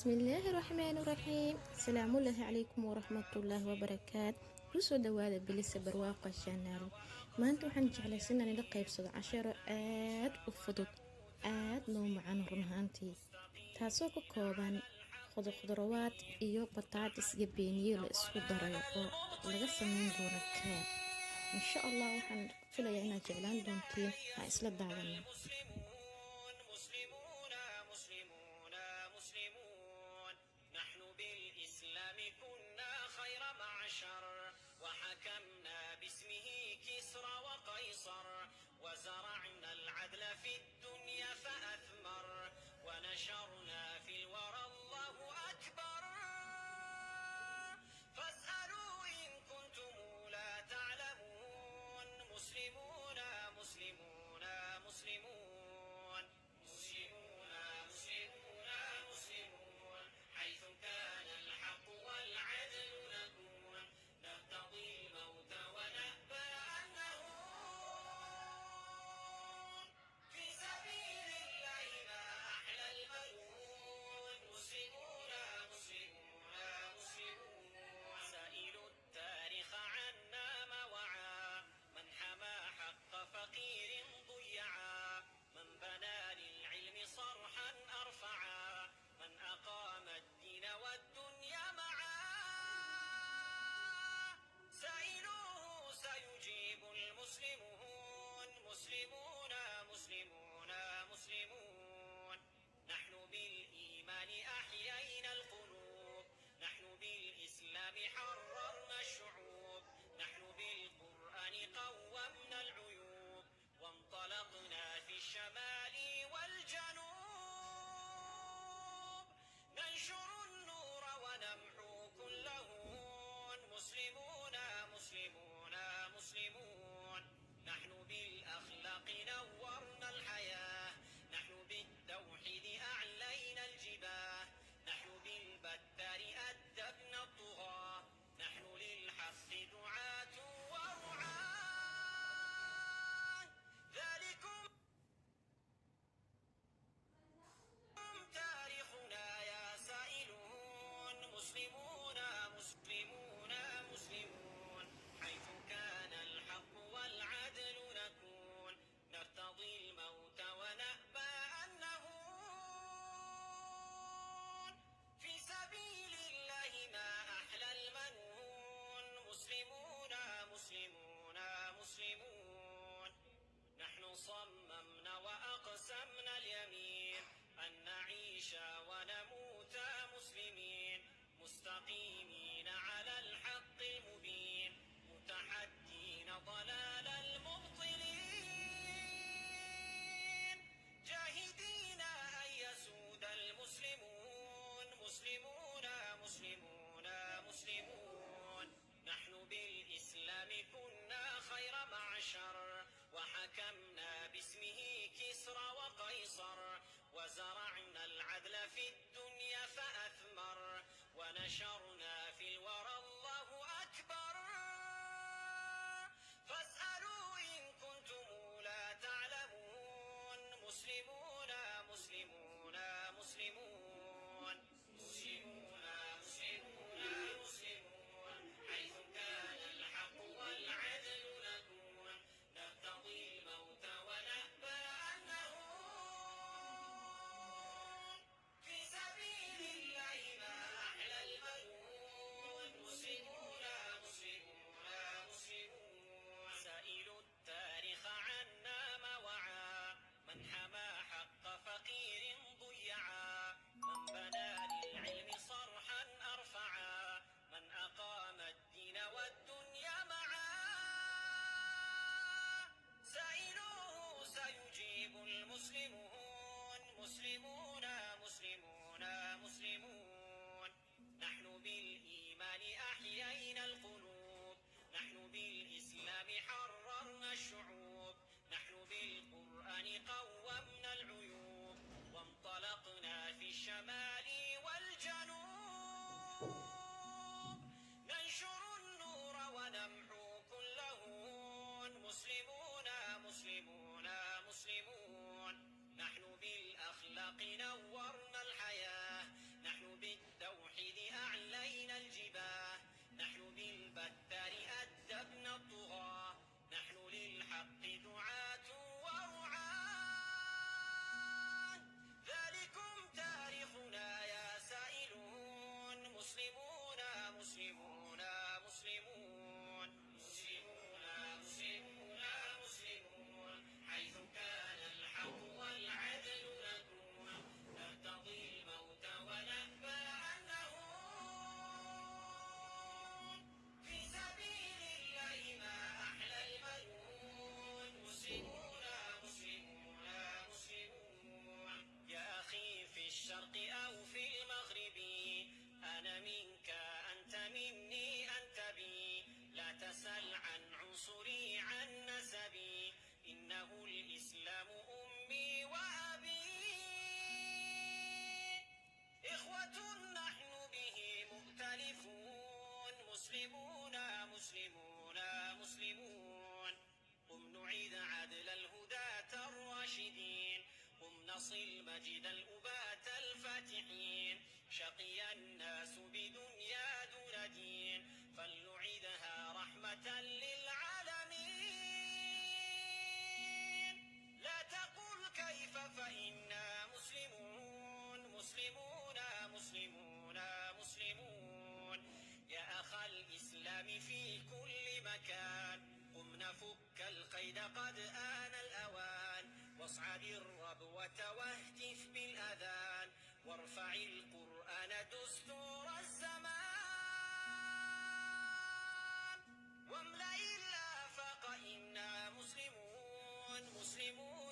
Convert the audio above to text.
بسم الله الرحمن الرحيم. السلام الله عليكم ورحمة الله وبركاته. kusoo dhawaada bilisa barwaaqo channel. maanta waxaan jeclaysan inaan idin qaybsado casharo aad u fudud, aad noo macaan run ahaantii, taasoo ka kooban khudradwaad iyo bataatis iyo beeniyo la isku daray oo laga sameyn doono kreem. insha Allah waxaan filayaa inaad jeclaan doontiin. ha isla daawana. نحن بالإسلام كنا خير معشر وحكمنا باسمه كسرى وقيصر وزرعنا العدل في الدنيا فأثمر ونشرنا في الورى الله أكبر فاسألوا إن كنتم لا تعلمون مسلمون مسلمون مسلمون مسلمون مسلمون مسلمون حيث كان الحق والعدل نكون نبتغي الموت ونأبى أن نهون في سبيل الله ما أحلى المنون مسلمون مسلمون مسلمون سائلوا التاريخ عنا ما وعى من حمى حق فقير ضيعا من بنى للعلم صرحا أرفعا من أقام الدين والدنيا معا سائلوه سيجيب المسلمون مسلمون مسلمون مسلمون نحن بالإيمان أحيينا القلوب نحن بالإسلام حررنا الشعوب نحن بالقرآن قومنا العيوب وانطلقنا في الشمال والجنوب ننشر النور ونمحو كل هون مسلمون مسلمون مسلمون نحن بالأخلاق نورنا الحياة نحن بالتوحيد أعلينا الجباه نحن بالبتار أدبنا الطغاة نحن للحق دعاة ورعاة ذلكم تاريخنا يا سائلون مسلمون مسلمون مسلمون حيث كان الحق والعدل نكون نرتضي الموت ونأبى أن نهون في سبيل الله ما أحلى المنون مسلمون مسلمون مسلمون نحن صممنا وأقسمنا اليمين أن نعيش ونموت مسلمين مستقيمين على الحق المبين متحدين ضلال المبطلين جاهدين أن يسود المسلمون مسلمون مسلمون مسلمون نحن بالإسلام كنا خير معشر وحكمنا باسمه كسرى وقيصر وزرعنا العدل في الدنيا فأثمر ونشرنا في الورى الله أكبر فاسألوا إن كنتم لا تعلمون مسلمون مسلمون مسلمون مسلمون مسلمون مسلمون حيث كان الحق والعدل نكون نبتغي الموت ونأبى أن نهون في سبيل الله ما أحلى المنون مسلمون مسلمون مسلمون. قم نعيد عدل الهداة الراشدين، قم نصل مجد الأباة الفاتحين. شقي الناس بدنيا دون دين، فلنعيدها رحمة للعالمين. لا تقل كيف فإنا مسلمون مسلمون مسلمون مسلمون. يا أخا الإسلام في كل مكان، قم نفك القيد قد آن الأوان. واصعد الربوة واهتف بالأذان، وارفع القرآن دستور الزمان. واملأ الآفاق إنا مسلمون مسلمون